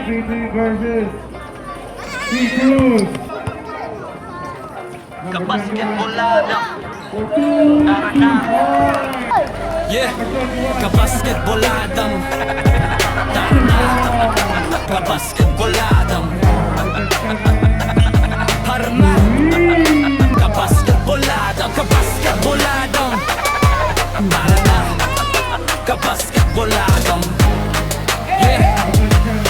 PT versus C. Cruz. Kabasketbolada. Tara na. Yeah, kabasketboladam. Tara na, kabasketboladam. Harma, kabasketboladam. Kabasketboladam. Tara na, kabasketboladam. Yeah,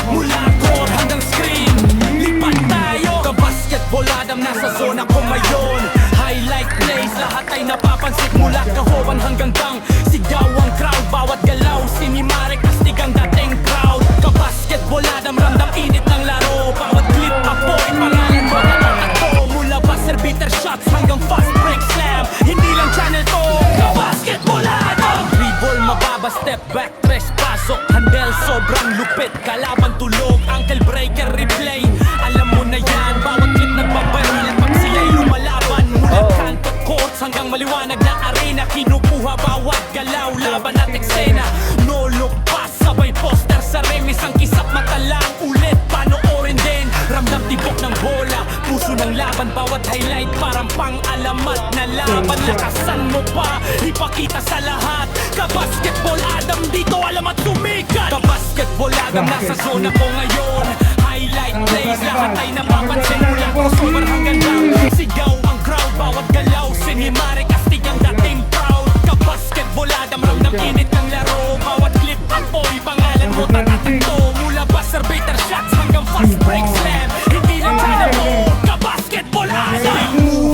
mula court hanggang screen, lipat tayo. Kabasketboladam, nasa zona ko ngayon. Highlight plays, lahat ay napapansin. Mula kahoban hanggang gang, sigaw ang crowd. Bawat galaw, sinimare, kastig ang dating crowd. Kabasketboladam, ramdam init ng laro. Bawat clip, apoy, pangalan mo natatakto. Mula buzzer beater shots hanggang fast break slam, hindi lang channel to. Kabasketboladam, dribble, mababa, step back, tres pasok. Handle, sobrang lupit, kalaban tulog. Ankle breaker, replay, alam mo na yan. Bawat clip nagbabaril, pag sila'y lumalaban. Mula kanto courts hanggang maliwanag na arena, kinukuha bawat galaw, laban at eksena. No look pass, sabay poster sa remis. Ang kisap mata lang, ulit panoorin din. Ramdam tibok ng bola, puso ng laban. Bawat highlight parang pang-alamat na laban. Lakasan mo pa, ipakita sa lahat. Kabasketboladam, dito alam at tumikat. Kabasketboladam, nasa zona ko ngayon. Highlight plays, lahat ay napapansin. Mula crossover hanggang down, sigaw ang crowd. Bawat galaw, sinimare, kastig ang dating proud. Kabasketboladam, ramdam init ng laro. Bawat clip, apoy, pangalan mo tatatakto. Mula buzzer beater shots hanggang fast break slam, hindi lang channel mo. Kabasketboladam,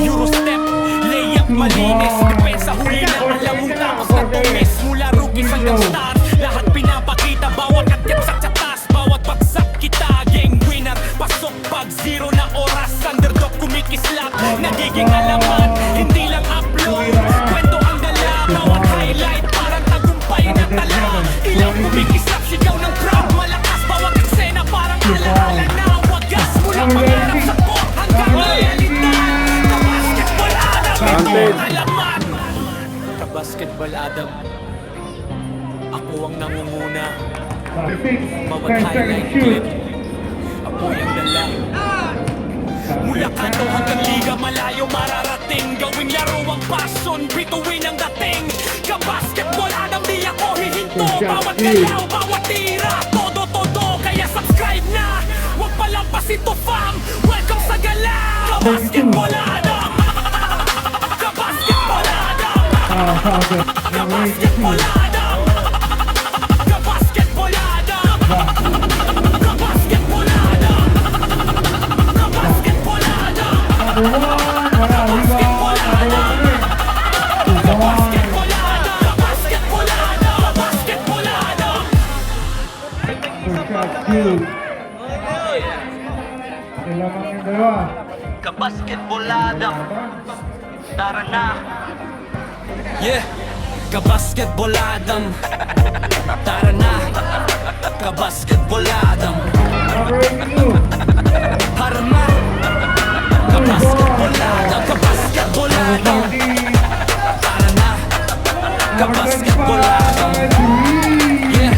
Euro step, layup malinis. Depensa huli na, alam mong tapos na tumis. Mula rookies hanggang stars, lahat pinapakita. Bawat akyat sa tsatas, bawat bagsak kita. Gang winner, pasok pag zero na oras. Underdog kumikislap, nagiging alaman. Hindi lang upload, kwento ang dala. Bawat highlight, parang tagumpay na tala. Ilang kumikislap, sigaw ng crowd, malakas. Bawat eksena, parang alaala na. Wagas mula pangarap sa court hanggang realidad. Kabasketboladam, ito ang alaman. Kabasketboladam, ako ang nangunguna. Bawat highlight clip, apoy ang dala. Mula kanto hanggang liga, malayo mararating. Gawing laro ang passion, bituin ang dating. Kabasketboladam, di ako hihinto. Bawat galaw, bawat tira, todo-todo. Kaya subscribe na, huwag palampasin to fam. Welcome sa galaw. Kabasketboladam, kabasketboladam, kabasketboladam, kabasketboladam, kabasketboladam, kabasketboladam, kabasketboladam, kabasketboladam, kabasketboladam. Kailangan yung dalawa. Kabasketboladam, tara na. Yeah, kabasketboladam, tara na. Kabasketboladam, harma. Kabasketboladam, kabasketboladam, tara na. Kabasketboladam, yeah.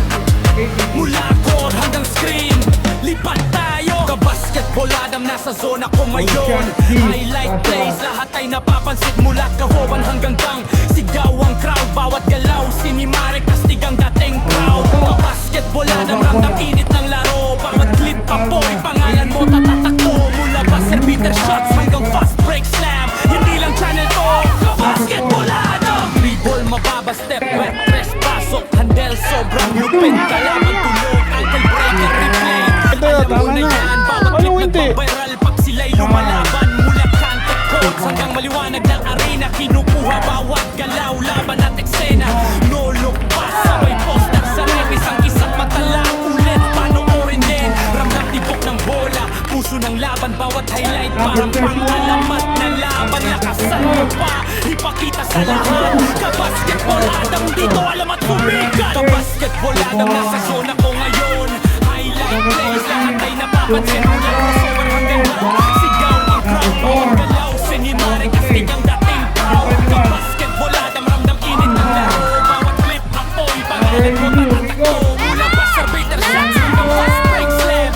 Mula court hanggang screen, lipat tayo. Kabasketboladam, nasa zona ko ngayon. Highlight plays, lahat ay napapansin. Mula kahoban hanggang gang, sigaw ang crowd. Bawat galaw, sinimare, kastig ang dating crowd. Kabasketboladam, ramdam init ng laro. Bawat clip, apoy, pangalan mo tatatakto. Mula buzzer beater shots hanggang fast break slam, hindi lang channel to. Kabasketboladam, dribble, mababa, step back, tres pasok. Handle, sobrang lupit, kalaban tulog. Ankle breaker, replay, alam mo na yan. Bawat clip nagbabiral pag sila'y lumalaban. Mula kanto courts hanggang maliwanag na arena, kinukuha bawat galaw, laban at eksena. No look pass, sabay poster sa remis. Ang isang mata lang, ulit panoorin din. Ramdam tibok ng bola, puso ng laban. Bawat highlight parang pang-alamat na laban. Lakasan mo pa, ipakita sa lahat. Kabasketboladam, dito alam at tumikat. Kabasketboladam, nasa zona ko ngayon. Highlight plays, lahat ay napapansin. Mula crossover hanggang down, sigaw ang crowd. Bawat galaw, sinimare, kastig ang dating proud. Kabasketboladam, ramdam init ng laro. Bawat clip, apoy, pangalan mo tatatakto. Mula buzzer beater shots hanggang fast break slam,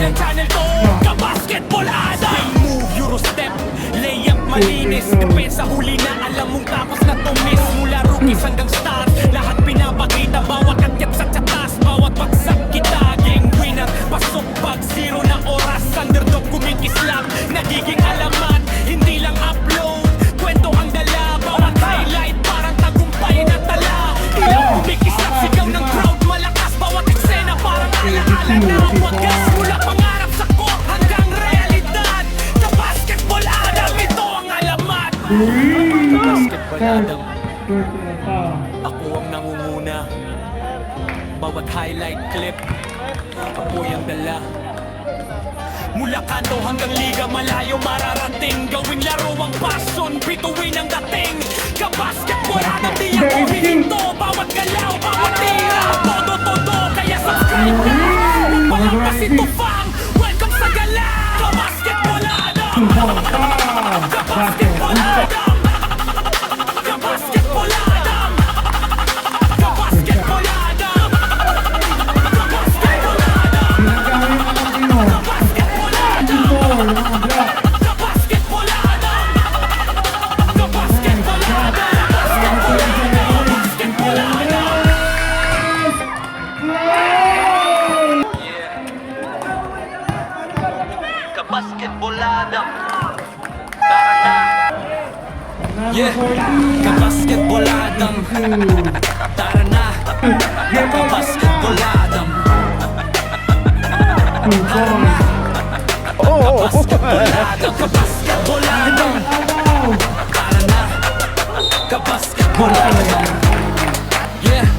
lang channel to. Ka-basketball Adam. Spin move, Euro step, layup malinis. Depensa huli na alam mong tapos na tumis. Mula rookies hanggang stars, lahat pinapakita. Bawat katyat sa tsatas, bawat bagsak kita. Game winner, pasok pag zero na oras. Underdog kumikislap, nagiging alamat. Hindi lang upload, kwento ang dala. Bawat highlight, parang tagumpay na tala. Ilaw kumikislap, sigaw ng crowd malakas. Bawat eksena, parang alaala na wagas. Mula pangarap sa court hanggang realidad. Ka-basketball Adam, ito ang alamat. Basketball Adam, ako ang nangunguna. Bawat highlight clip, ako'y ang dala. Mula kanto hanggang liga, malayo mararating. Gawing laro ang passion, bituin ang dating. Ka-basketball Adam, di ako hihinto. Bawat galaw, bawat tira, todo, kaya subscribe na. Walang pasitupang, welcome sa gala. Ka-basketball Adam, ka-basketball Adam, ka-basketball Adam, ka-basketball Adam, ka-basketball Adam, ka-basketball Adam, ka-basketball Adam, ka-basketball Adam, ka-basketball Adam. Ka-basketball Adam, tara na. Yeah, ka-basketball Adam, tara na. Ka-basketball Adam, tara na. Ka-basketball Adam, ka-basketball Adam, tara na. Ka-basketball Adam. Yeah,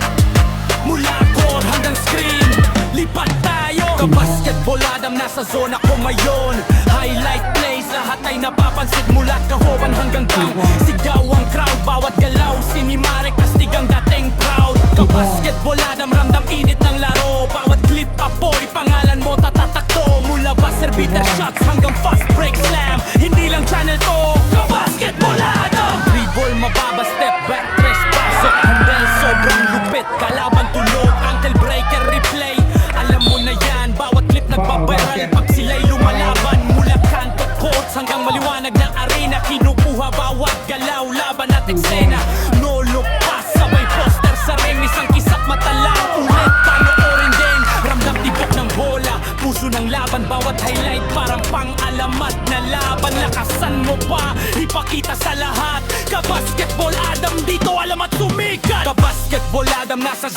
mula court hanggang screen, lipat tayo. Ka-basketball Adam, nasa zona ko ngayon. Highlight plays, lahat ay napapansin. Mula kahowan hanggang bang, sigaw ang crowd. Bawat galaw, sinimare, kastig ang dating proud. Ka-basketball Adam, ramdam init ng laro. Bawat clip, apoy, pangalan mo tatatakto. Mula buzzer beater shots hanggang fast break slam. Hindi lang channel to, ka-basketball Adam. Dribble, mababa, step back, tres, pasok. Handle, sobrang lupit, kalaban tulog. Ankle breaker, replay, alam mo na yan. Bawat clip nagbabiral pag sila'y lumalaban. Mula kanto courts hanggang maliwanag na arena. Kinukuha bawat galaw, laban at eksena. No look pass, sabay poster sa ring. Isang kisap matala, ulit panoorin din. Ramdam tibok ng bola, puso ng laban. Bawat highlight parang pang-alamat na laban. Lakasan mo pa, ipakita sa lahat. Ka-basketball Adam, dito alam at sumikat. Ka-basketball Adam, nasa